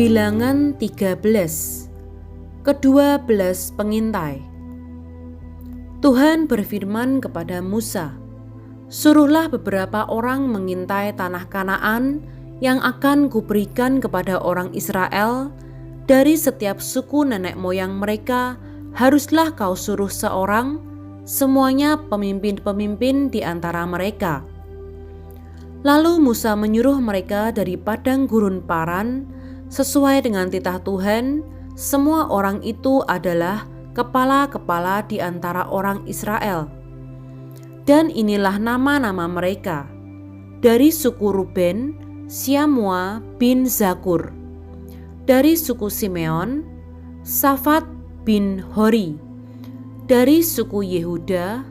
Bilangan 13. Kedua belas pengintai. Tuhan berfirman kepada Musa, "Suruhlah beberapa orang mengintai tanah Kanaan yang akan kuberikan kepada orang Israel. Dari setiap suku nenek moyang mereka haruslah kau suruh seorang, semuanya pemimpin-pemimpin di antara mereka." Lalu Musa menyuruh mereka dari padang gurun Paran. Sesuai dengan titah Tuhan, semua orang itu adalah kepala-kepala di antara orang Israel. Dan inilah nama-nama mereka. Dari suku Ruben, Syamua bin Zakur. Dari suku Simeon, Safat bin Hori. Dari suku Yehuda,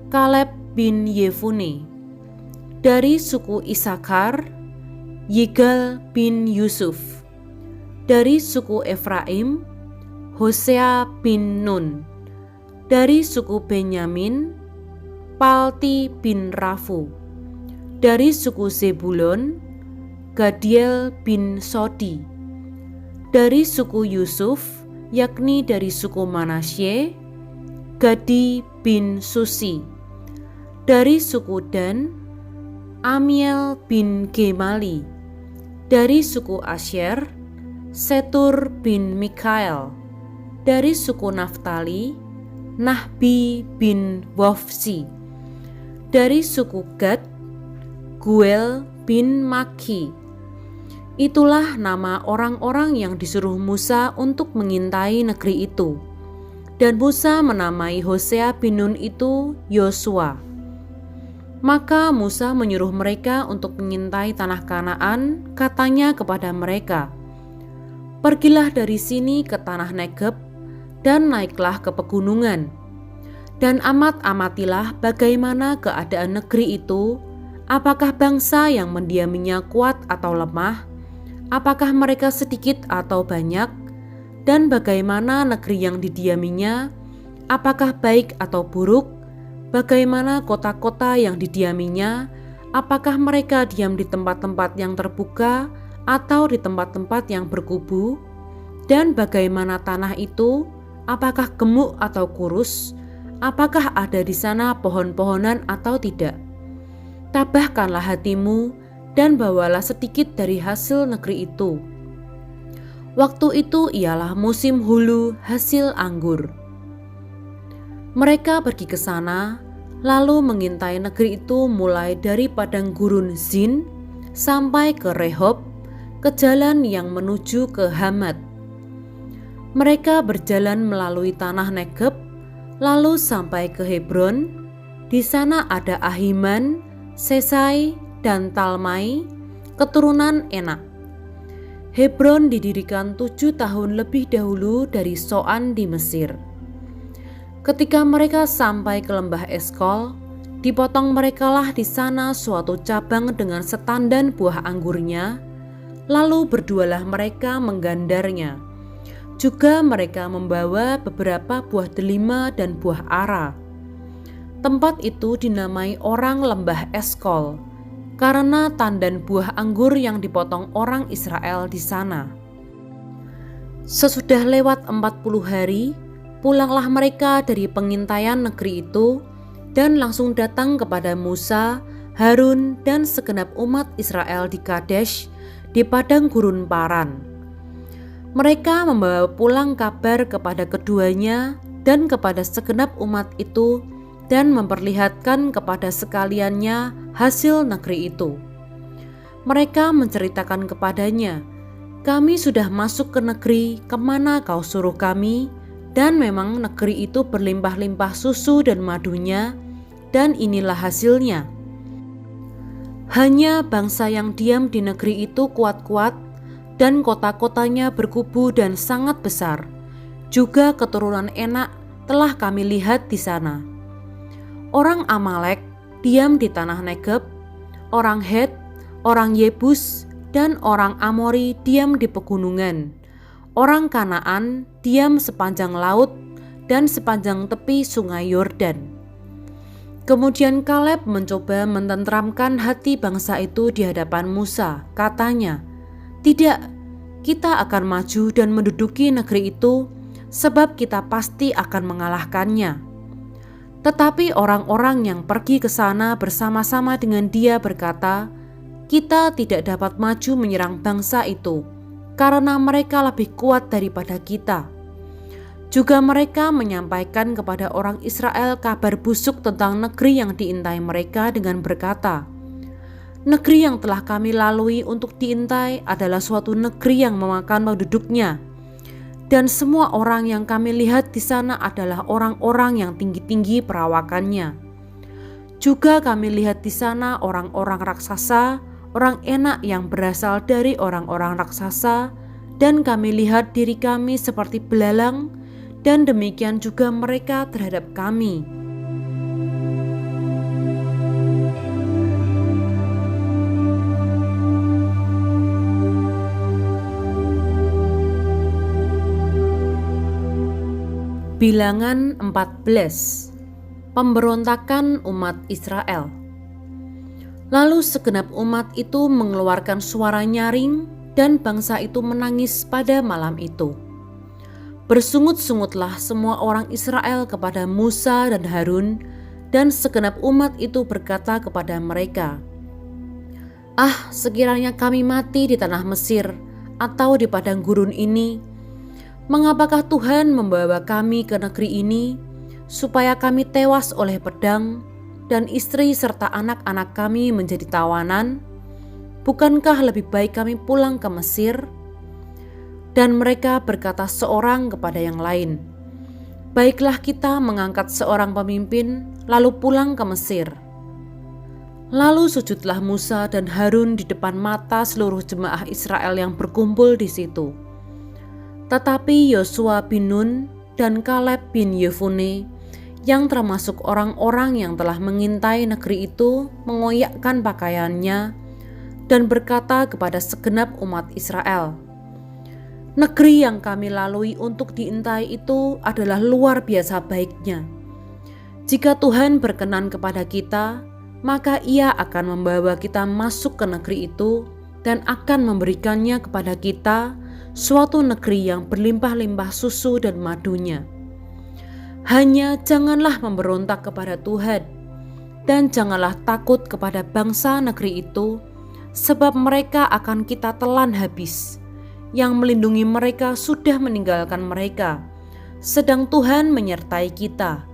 Kaleb bin Yefune. Dari suku Isakar, Yigal bin Yusuf. Dari suku Efraim, Hosea bin Nun. Dari suku Benyamin, Palti bin Rafu. Dari suku Zebulon, Gadiel bin Sodi. Dari suku Yusuf, yakni dari suku Manasye, Gadi bin Susi. Dari suku Dan, Amiel bin Gemali. Dari suku Asyer, Setur bin Mikael. Dari suku Naftali, Nahbi bin Wofsi. Dari suku Gad, Guel bin Maki. Itulah nama orang-orang yang disuruh Musa untuk mengintai negeri itu. Dan Musa menamai Hosea bin Nun itu Yosua. Maka Musa menyuruh mereka untuk mengintai tanah Kanaan. Katanya kepada mereka, "Pergilah dari sini ke tanah Negeb dan naiklah ke pegunungan, dan amatilah bagaimana keadaan negeri itu, apakah bangsa yang mendiaminya kuat atau lemah, apakah mereka sedikit atau banyak, dan bagaimana negeri yang didiaminya, apakah baik atau buruk, bagaimana kota-kota yang didiaminya, apakah mereka diam di tempat-tempat yang terbuka atau di tempat-tempat yang berkubu, dan bagaimana tanah itu, apakah gemuk atau kurus, apakah ada di sana pohon-pohonan atau tidak. Tabahkanlah hatimu dan bawalah sedikit dari hasil negeri itu." Waktu itu ialah musim hulu hasil anggur. Mereka pergi ke sana, lalu mengintai negeri itu mulai dari padang gurun Zin sampai ke Rehob, ke jalan yang menuju ke Hamat. Mereka berjalan melalui tanah Negeb, lalu sampai ke Hebron. Di sana ada Ahiman, Sesai, dan Talmai, keturunan Enak. Hebron didirikan 7 tahun lebih dahulu dari Soan di Mesir. Ketika mereka sampai ke lembah Eskol, dipotong merekalah di sana suatu cabang dengan setandan buah anggurnya. Lalu berdualah mereka menggandarnya. Juga mereka membawa beberapa buah delima dan buah ara. Tempat itu dinamai orang lembah Eskol, karena tandan buah anggur yang dipotong orang Israel di sana. Sesudah lewat 40 hari, pulanglah mereka dari pengintaian negeri itu, dan langsung datang kepada Musa, Harun, dan segenap umat Israel di Kadesh, di padang gurun Paran. Mereka membawa pulang kabar kepada keduanya dan kepada segenap umat itu, dan memperlihatkan kepada sekaliannya hasil negeri itu. Mereka menceritakan kepadanya, "Kami sudah masuk ke negeri kemana kau suruh kami, dan memang negeri itu berlimpah-limpah susu dan madunya, dan inilah hasilnya. Hanya bangsa yang diam di negeri itu kuat-kuat, dan kota-kotanya berkubu dan sangat besar. Juga keturunan Enak telah kami lihat di sana. Orang Amalek diam di tanah Negeb, orang Het, orang Yebus, dan orang Amori diam di pegunungan. Orang Kanaan diam sepanjang laut dan sepanjang tepi sungai Yordan." Kemudian Kaleb mencoba menenteramkan hati bangsa itu di hadapan Musa. Katanya, "Tidak, kita akan maju dan menduduki negeri itu, sebab kita pasti akan mengalahkannya." Tetapi orang-orang yang pergi ke sana bersama-sama dengan dia berkata, "Kita tidak dapat maju menyerang bangsa itu, karena mereka lebih kuat daripada kita." Juga mereka menyampaikan kepada orang Israel kabar busuk tentang negeri yang diintai mereka dengan berkata, "Negeri yang telah kami lalui untuk diintai adalah suatu negeri yang memakan penduduknya. Dan semua orang yang kami lihat di sana adalah orang-orang yang tinggi-tinggi perawakannya. Juga kami lihat di sana orang-orang raksasa, orang enak yang berasal dari orang-orang raksasa, dan kami lihat diri kami seperti belalang, dan demikian juga mereka terhadap kami." Bilangan 14. Pemberontakan umat Israel. Lalu segenap umat itu mengeluarkan suara nyaring, dan bangsa itu menangis pada malam itu. Bersungut-sungutlah semua orang Israel kepada Musa dan Harun, dan segenap umat itu berkata kepada mereka, "Ah, sekiranya kami mati di tanah Mesir atau di padang gurun ini, mengapakah Tuhan membawa kami ke negeri ini, supaya kami tewas oleh pedang, dan istri serta anak-anak kami menjadi tawanan? Bukankah lebih baik kami pulang ke Mesir?" Dan mereka berkata seorang kepada yang lain, "Baiklah kita mengangkat seorang pemimpin, lalu pulang ke Mesir." Lalu sujudlah Musa dan Harun di depan mata seluruh jemaah Israel yang berkumpul di situ. Tetapi Yosua bin Nun dan Kaleb bin Yefune, yang termasuk orang-orang yang telah mengintai negeri itu, mengoyakkan pakaiannya dan berkata kepada segenap umat Israel, "Negeri yang kami lalui untuk diintai itu adalah luar biasa baiknya. Jika Tuhan berkenan kepada kita, maka Ia akan membawa kita masuk ke negeri itu dan akan memberikannya kepada kita, suatu negeri yang berlimpah-limpah susu dan madunya. Hanya janganlah memberontak kepada Tuhan, dan janganlah takut kepada bangsa negeri itu, sebab mereka akan kita telan habis. Yang melindungi mereka sudah meninggalkan mereka, sedang Tuhan menyertai kita.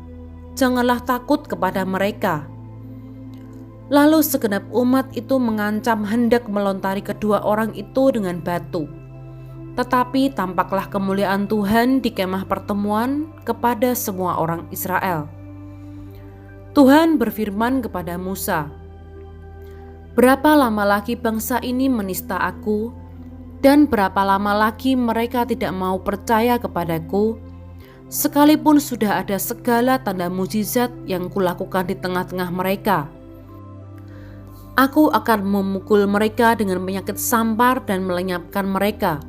Janganlah takut kepada mereka." Lalu segenap umat itu mengancam hendak melontari kedua orang itu dengan batu. Tetapi tampaklah kemuliaan Tuhan di kemah pertemuan kepada semua orang Israel. Tuhan berfirman kepada Musa, "Berapa lama lagi bangsa ini menista aku, dan berapa lama lagi mereka tidak mau percaya kepadaku, sekalipun sudah ada segala tanda mujizat yang kulakukan di tengah-tengah mereka? Aku akan memukul mereka dengan penyakit sampar dan melenyapkan mereka.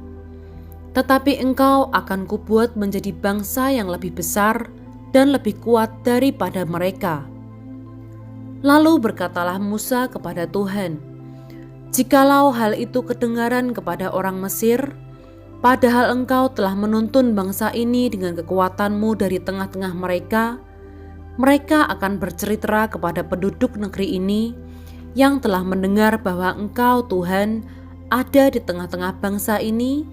Tetapi engkau akan kubuat menjadi bangsa yang lebih besar dan lebih kuat daripada mereka." Lalu berkatalah Musa kepada Tuhan, "Jikalau hal itu kedengaran kepada orang Mesir, padahal engkau telah menuntun bangsa ini dengan kekuatanmu dari tengah-tengah mereka, mereka akan bercerita kepada penduduk negeri ini yang telah mendengar bahwa engkau Tuhan ada di tengah-tengah bangsa ini,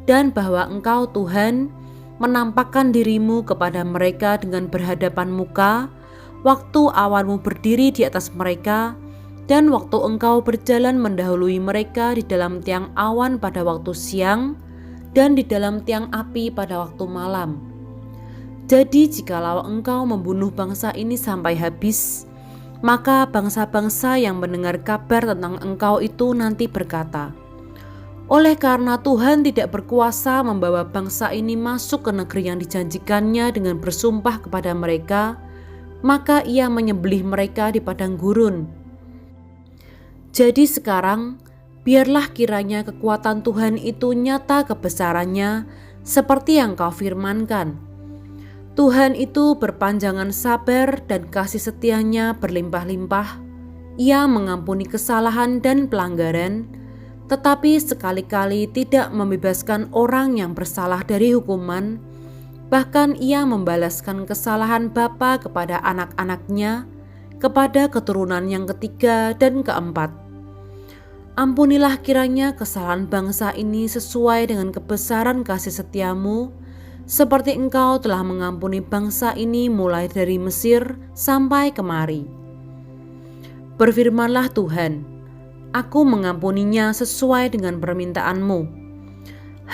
dan bahwa engkau Tuhan menampakkan dirimu kepada mereka dengan berhadapan muka, waktu awanmu berdiri di atas mereka, dan waktu engkau berjalan mendahului mereka di dalam tiang awan pada waktu siang, dan di dalam tiang api pada waktu malam. Jadi jikalau engkau membunuh bangsa ini sampai habis, maka bangsa-bangsa yang mendengar kabar tentang engkau itu nanti berkata, 'Oleh karena Tuhan tidak berkuasa membawa bangsa ini masuk ke negeri yang dijanjikannya dengan bersumpah kepada mereka, maka Ia menyembelih mereka di padang gurun.' Jadi sekarang, biarlah kiranya kekuatan Tuhan itu nyata kebesarannya seperti yang kau firmankan. Tuhan itu berpanjangan sabar dan kasih setianya berlimpah-limpah. Ia mengampuni kesalahan dan pelanggaran, tetapi sekali-kali tidak membebaskan orang yang bersalah dari hukuman. Bahkan ia membalaskan kesalahan bapa kepada anak-anaknya, kepada keturunan yang ketiga dan keempat. Ampunilah kiranya kesalahan bangsa ini sesuai dengan kebesaran kasih setiamu, seperti Engkau telah mengampuni bangsa ini mulai dari Mesir sampai kemari. Berfirmanlah Tuhan, aku mengampuninya sesuai dengan permintaan-Mu.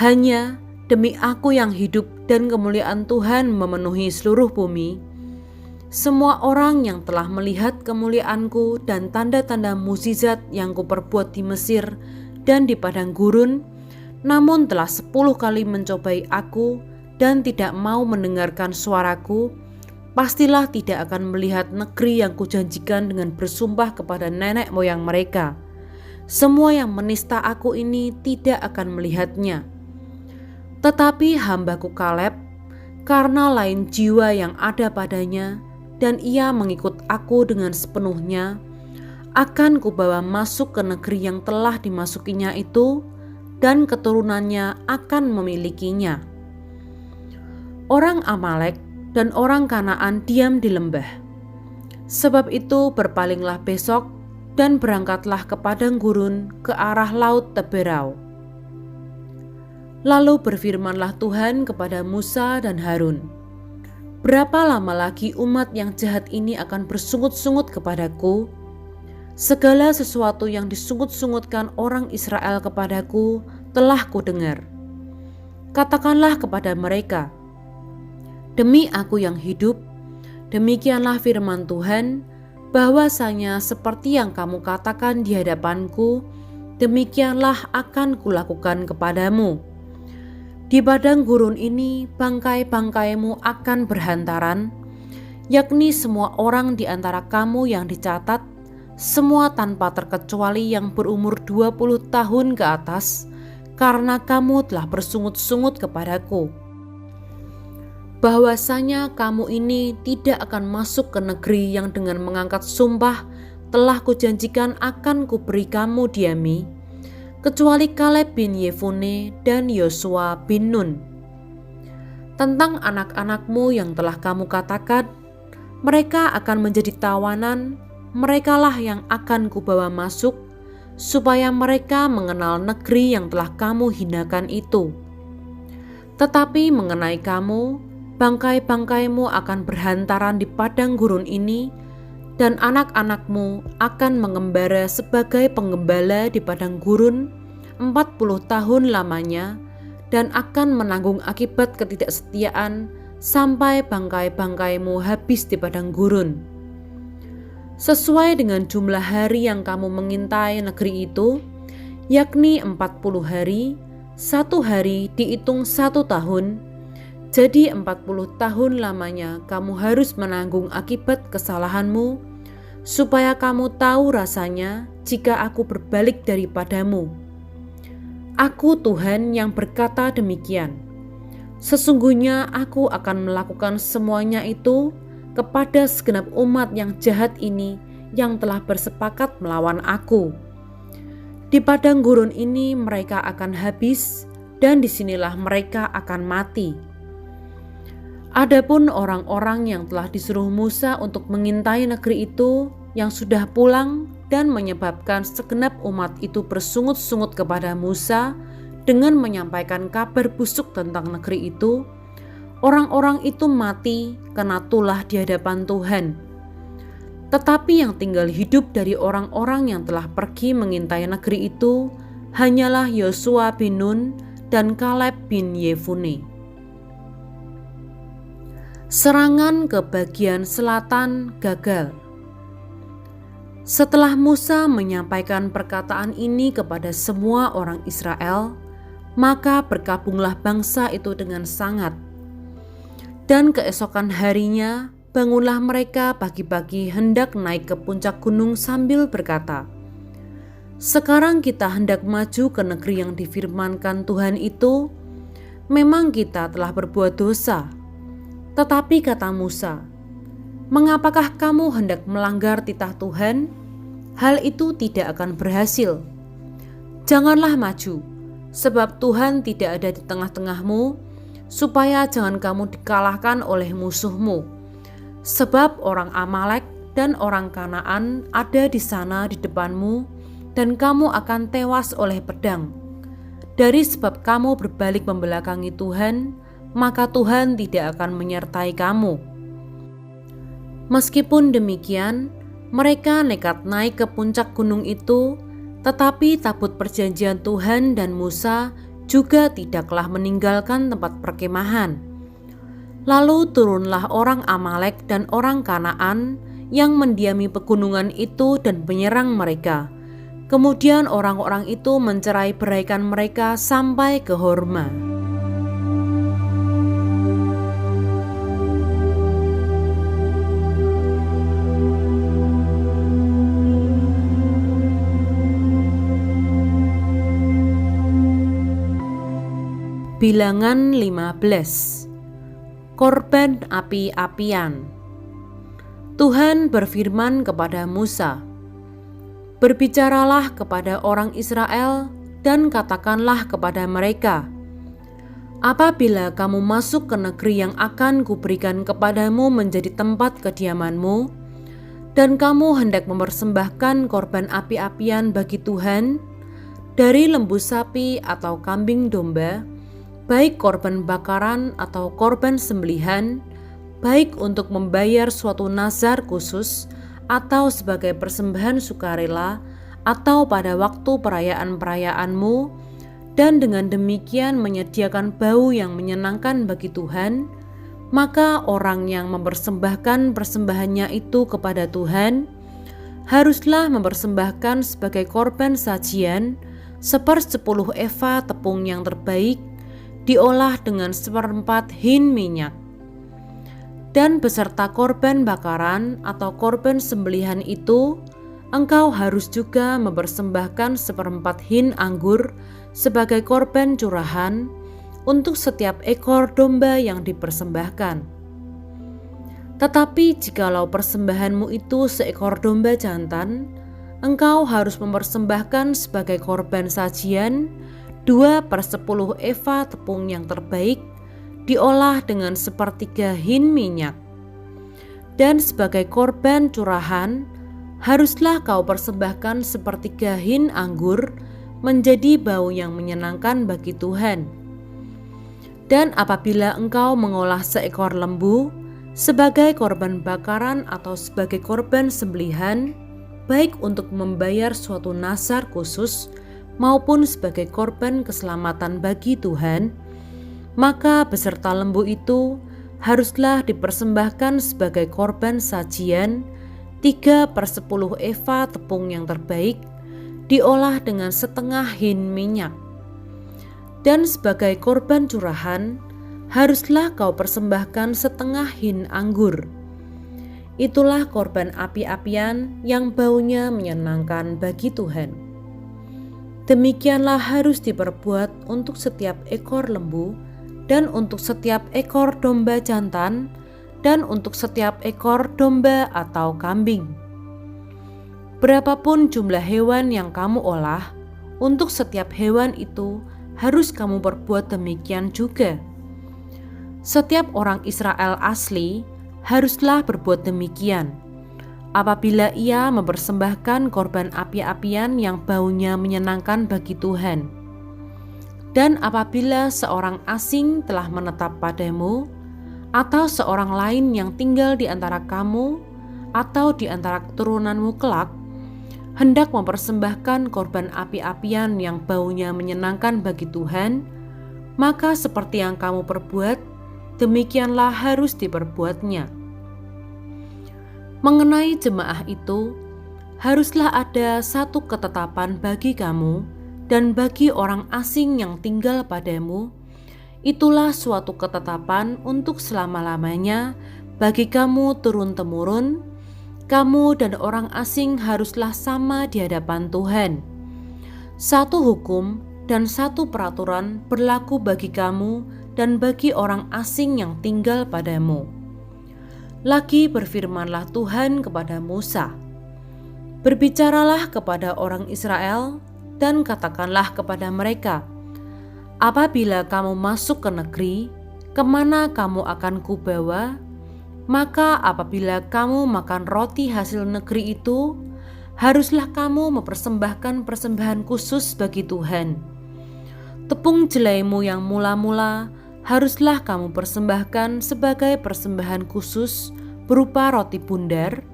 Hanya demi aku yang hidup dan kemuliaan Tuhan memenuhi seluruh bumi, semua orang yang telah melihat kemuliaanku dan tanda-tanda mukjizat yang kuperbuat di Mesir dan di padang gurun, namun telah 10 kali mencobai aku dan tidak mau mendengarkan suaraku, pastilah tidak akan melihat negeri yang kujanjikan dengan bersumpah kepada nenek moyang mereka. Semua yang menista aku ini tidak akan melihatnya. Tetapi hambaku Kaleb, karena lain jiwa yang ada padanya, dan ia mengikut aku dengan sepenuhnya, akan kubawa masuk ke negeri yang telah dimasukinya itu, dan keturunannya akan memilikinya. Orang Amalek dan orang Kanaan diam di lembah. Sebab itu berpalinglah besok dan berangkatlah ke padang gurun ke arah laut Teberau. Lalu berfirmanlah Tuhan kepada Musa dan Harun, berapa lama lagi umat yang jahat ini akan bersungut-sungut kepadaku? Segala sesuatu yang disungut-sungutkan orang Israel kepadaku telah kudengar. Katakanlah kepada mereka, demi aku yang hidup, demikianlah firman Tuhan, bahwasanya seperti yang kamu katakan di hadapanku, demikianlah akan kulakukan kepadamu. Di padang gurun ini bangkai-bangkaimu akan berhantaran, yakni semua orang di antara kamu yang dicatat, semua tanpa terkecuali yang berumur 20 tahun ke atas, karena kamu telah bersungut-sungut kepadaku. Bahwasanya kamu ini tidak akan masuk ke negeri yang dengan mengangkat sumpah telah kujanjikan akan kuberi kamu diami, kecuali Kaleb bin Yefune dan Yosua bin Nun. Tentang anak-anakmu yang telah kamu katakan, mereka akan menjadi tawanan, merekalah yang akan kubawa masuk, supaya mereka mengenal negeri yang telah kamu hinakan itu. Tetapi mengenai kamu, bangkai-bangkaimu akan berhantaran di padang gurun ini, dan anak-anakmu akan mengembara sebagai penggembala di padang gurun 40 tahun lamanya, dan akan menanggung akibat ketidaksetiaan sampai bangkai-bangkaimu habis di padang gurun. Sesuai dengan jumlah hari yang kamu mengintai negeri itu, yakni 40 hari, 1 hari dihitung 1 tahun, jadi 40 tahun lamanya kamu harus menanggung akibat kesalahanmu, supaya kamu tahu rasanya jika aku berbalik daripadamu. Aku Tuhan yang berkata demikian. Sesungguhnya aku akan melakukan semuanya itu kepada segenap umat yang jahat ini yang telah bersepakat melawan aku. Di padang gurun ini mereka akan habis, dan disinilah mereka akan mati. Adapun orang-orang yang telah disuruh Musa untuk mengintai negeri itu, yang sudah pulang dan menyebabkan segenap umat itu bersungut-sungut kepada Musa dengan menyampaikan kabar busuk tentang negeri itu, orang-orang itu mati kena tulah di hadapan Tuhan. Tetapi yang tinggal hidup dari orang-orang yang telah pergi mengintai negeri itu hanyalah Yosua bin Nun dan Kaleb bin Yefune. Serangan ke bagian selatan gagal. Setelah Musa menyampaikan perkataan ini kepada semua orang Israel, maka berkabunglah bangsa itu dengan sangat. Dan keesokan harinya, bangunlah mereka pagi-pagi hendak naik ke puncak gunung sambil berkata, "Sekarang kita hendak maju ke negeri yang difirmankan Tuhan itu. Memang kita telah berbuat dosa." Tetapi kata Musa, "Mengapakah kamu hendak melanggar titah Tuhan? Hal itu tidak akan berhasil. Janganlah maju, sebab Tuhan tidak ada di tengah-tengahmu, supaya jangan kamu dikalahkan oleh musuhmu. Sebab orang Amalek dan orang Kanaan ada di sana di depanmu, dan kamu akan tewas oleh pedang. Dari sebab kamu berbalik membelakangi Tuhan, maka Tuhan tidak akan menyertai kamu. Meskipun demikian, mereka nekat naik ke puncak gunung itu, tetapi tabut perjanjian Tuhan dan Musa juga tidaklah meninggalkan tempat perkemahan. Lalu turunlah orang Amalek dan orang Kanaan yang mendiami pegunungan itu dan menyerang mereka. Kemudian orang-orang itu mencerai-beraikan mereka sampai ke Horma. Bilangan 15. Korban api-apian. Tuhan berfirman kepada Musa, "Berbicaralah kepada orang Israel dan katakanlah kepada mereka, apabila kamu masuk ke negeri yang akan kuberikan kepadamu menjadi tempat kediamanmu, dan kamu hendak mempersembahkan korban api-apian bagi Tuhan dari lembu sapi atau kambing domba, baik korban bakaran atau korban sembelihan, baik untuk membayar suatu nazar khusus atau sebagai persembahan sukarela atau pada waktu perayaan-perayaanmu, dan dengan demikian menyediakan bau yang menyenangkan bagi Tuhan, maka orang yang mempersembahkan persembahannya itu kepada Tuhan haruslah mempersembahkan sebagai korban sajian 1/10 eva tepung yang terbaik diolah dengan 1/4 hin minyak. Dan beserta korban bakaran atau korban sembelihan itu, engkau harus juga mempersembahkan 1/4 hin anggur sebagai korban curahan untuk setiap ekor domba yang dipersembahkan. Tetapi jikalau persembahanmu itu seekor domba jantan, engkau harus mempersembahkan sebagai korban sajian 2/10 eva tepung yang terbaik diolah dengan 1/3 hin minyak. Dan sebagai korban curahan haruslah kau persembahkan 1/3 hin anggur menjadi bau yang menyenangkan bagi Tuhan. Dan apabila engkau mengolah seekor lembu sebagai korban bakaran atau sebagai korban sembelihan, baik untuk membayar suatu nazar khusus maupun sebagai korban keselamatan bagi Tuhan, maka beserta lembu itu haruslah dipersembahkan sebagai korban sajian 3/10 eva tepung yang terbaik diolah dengan 1/2 hin minyak. Dan sebagai korban curahan haruslah kau persembahkan 1/2 hin anggur. Itulah korban api-apian yang baunya menyenangkan bagi Tuhan. Demikianlah harus diperbuat untuk setiap ekor lembu, dan untuk setiap ekor domba jantan, dan untuk setiap ekor domba atau kambing. Berapapun jumlah hewan yang kamu olah, untuk setiap hewan itu harus kamu perbuat demikian juga. Setiap orang Israel asli haruslah berbuat demikian apabila ia mempersembahkan korban api-apian yang baunya menyenangkan bagi Tuhan. Dan apabila seorang asing telah menetap padamu, atau seorang lain yang tinggal di antara kamu atau di antara keturunanmu kelak, hendak mempersembahkan korban api-apian yang baunya menyenangkan bagi Tuhan, maka seperti yang kamu perbuat, demikianlah harus diperbuatnya. Mengenai jemaah itu, haruslah ada satu ketetapan bagi kamu dan bagi orang asing yang tinggal padamu. Itulah suatu ketetapan untuk selama-lamanya bagi kamu turun-temurun. Kamu dan orang asing haruslah sama di hadapan Tuhan. Satu hukum dan satu peraturan berlaku bagi kamu dan bagi orang asing yang tinggal padamu. Lagi berfirmanlah Tuhan kepada Musa, "Berbicaralah kepada orang Israel dan katakanlah kepada mereka, apabila kamu masuk ke negeri, kemana kamu akan kubawa, maka apabila kamu makan roti hasil negeri itu, haruslah kamu mempersembahkan persembahan khusus bagi Tuhan. Tepung jelaimu yang mula-mula haruslah kamu persembahkan sebagai persembahan khusus berupa roti bundar,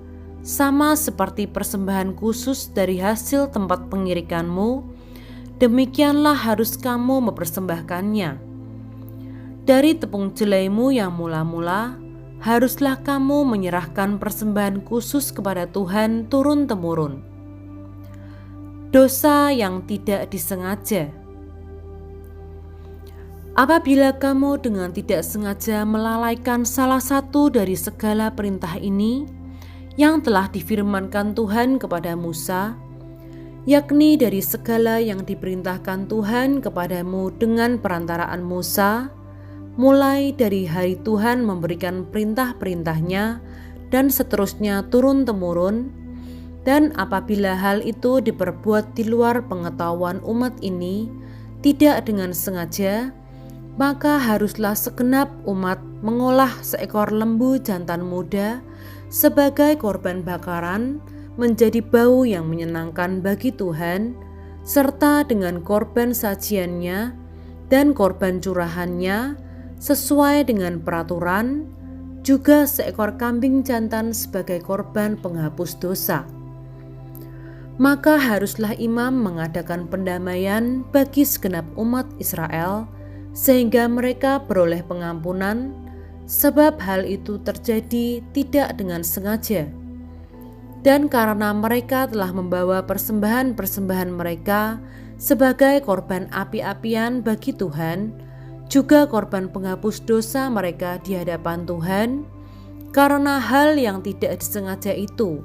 sama seperti persembahan khusus dari hasil tempat pengirikanmu. Demikianlah harus kamu mempersembahkannya. Dari tepung jelaimu yang mula-mula, haruslah kamu menyerahkan persembahan khusus kepada Tuhan turun-temurun. Dosa yang tidak disengaja. Apabila kamu dengan tidak sengaja melalaikan salah satu dari segala perintah ini yang telah difirmankan Tuhan kepada Musa, yakni dari segala yang diperintahkan Tuhan kepadamu dengan perantaraan Musa, mulai dari hari Tuhan memberikan perintah-perintahnya dan seterusnya turun-temurun, dan apabila hal itu diperbuat di luar pengetahuan umat ini, tidak dengan sengaja, maka haruslah segenap umat mengolah seekor lembu jantan muda sebagai korban bakaran, menjadi bau yang menyenangkan bagi Tuhan, serta dengan korban sajiannya dan korban curahannya sesuai dengan peraturan, juga seekor kambing jantan sebagai korban penghapus dosa. Maka haruslah imam mengadakan pendamaian bagi segenap umat Israel, sehingga mereka beroleh pengampunan, sebab hal itu terjadi tidak dengan sengaja. Dan karena mereka telah membawa persembahan-persembahan mereka sebagai korban api-apian bagi Tuhan, juga korban penghapus dosa mereka di hadapan Tuhan, karena hal yang tidak disengaja itu,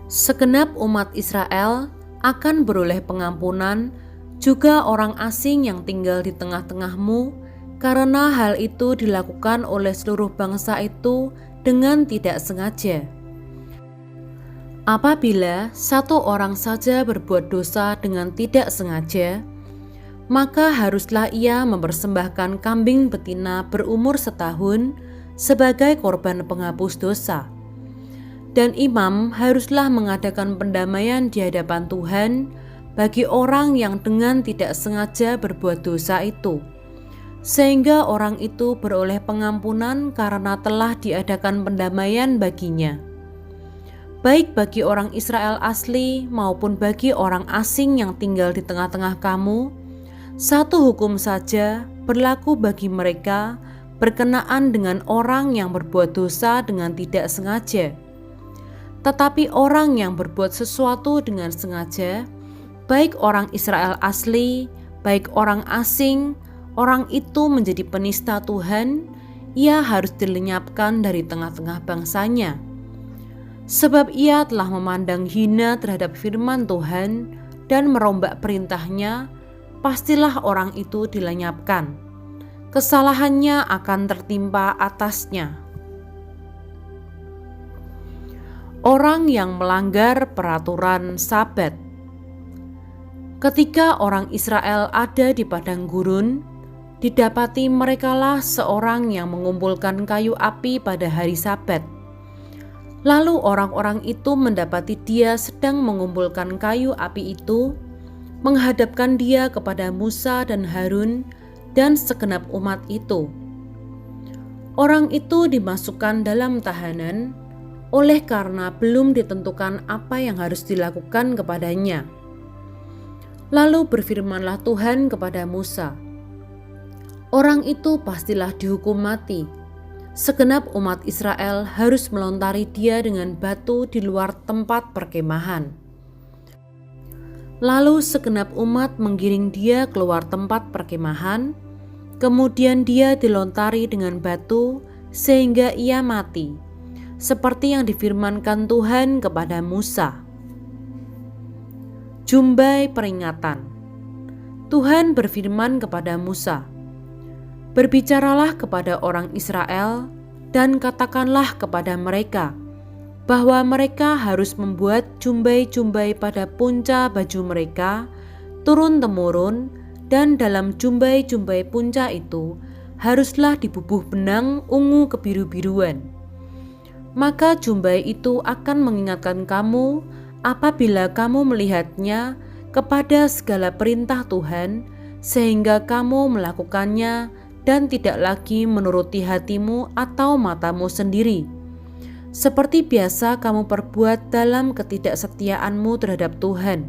segenap umat Israel akan beroleh pengampunan, juga orang asing yang tinggal di tengah-tengahmu, karena hal itu dilakukan oleh seluruh bangsa itu dengan tidak sengaja. Apabila satu orang saja berbuat dosa dengan tidak sengaja, maka haruslah ia mempersembahkan kambing betina berumur setahun sebagai korban penghapus dosa. Dan imam haruslah mengadakan pendamaian di hadapan Tuhan bagi orang yang dengan tidak sengaja berbuat dosa itu, sehingga orang itu beroleh pengampunan karena telah diadakan pendamaian baginya. Baik bagi orang Israel asli maupun bagi orang asing yang tinggal di tengah-tengah kamu, satu hukum saja berlaku bagi mereka berkenaan dengan orang yang berbuat dosa dengan tidak sengaja. Tetapi orang yang berbuat sesuatu dengan sengaja, baik orang Israel asli, baik orang asing, orang itu menjadi penista Tuhan, ia harus dilenyapkan dari tengah-tengah bangsanya. Sebab ia telah memandang hina terhadap firman Tuhan dan merombak perintahnya, pastilah orang itu dilenyapkan. Kesalahannya akan tertimpa atasnya. Orang yang melanggar peraturan Sabat. Ketika orang Israel ada di padang gurun, didapati merekalah seorang yang mengumpulkan kayu api pada hari Sabat. Lalu orang-orang itu mendapati dia sedang mengumpulkan kayu api itu, menghadapkan dia kepada Musa dan Harun dan segenap umat itu. Orang itu dimasukkan dalam tahanan oleh karena belum ditentukan apa yang harus dilakukan kepadanya. Lalu berfirmanlah Tuhan kepada Musa, "Orang itu pastilah dihukum mati. Segenap umat Israel harus melontari dia dengan batu di luar tempat perkemahan." Lalu segenap umat menggiring dia keluar tempat perkemahan, kemudian dia dilontari dengan batu sehingga ia mati, seperti yang difirmankan Tuhan kepada Musa. Jumbai peringatan. Tuhan berfirman kepada Musa, "Berbicaralah kepada orang Israel dan katakanlah kepada mereka, bahwa mereka harus membuat jumbai-jumbai pada punca baju mereka turun-temurun, dan dalam jumbai-jumbai punca itu haruslah dibubuh benang ungu kebiru-biruan. Maka jumbai itu akan mengingatkan kamu apabila kamu melihatnya kepada segala perintah Tuhan, sehingga kamu melakukannya dan tidak lagi menuruti hatimu atau matamu sendiri, seperti biasa kamu perbuat dalam ketidaksetiaanmu terhadap Tuhan.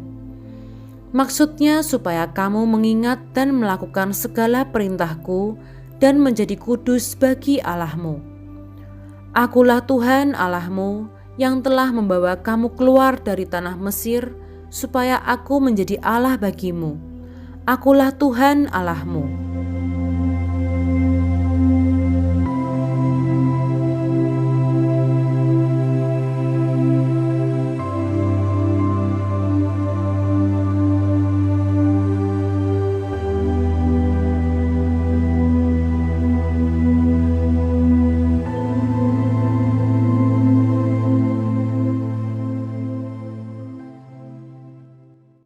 Maksudnya supaya kamu mengingat dan melakukan segala perintahku dan menjadi kudus bagi Allahmu. Akulah Tuhan Allahmu yang telah membawa kamu keluar dari tanah Mesir, supaya aku menjadi Allah bagimu. Akulah Tuhan Allahmu.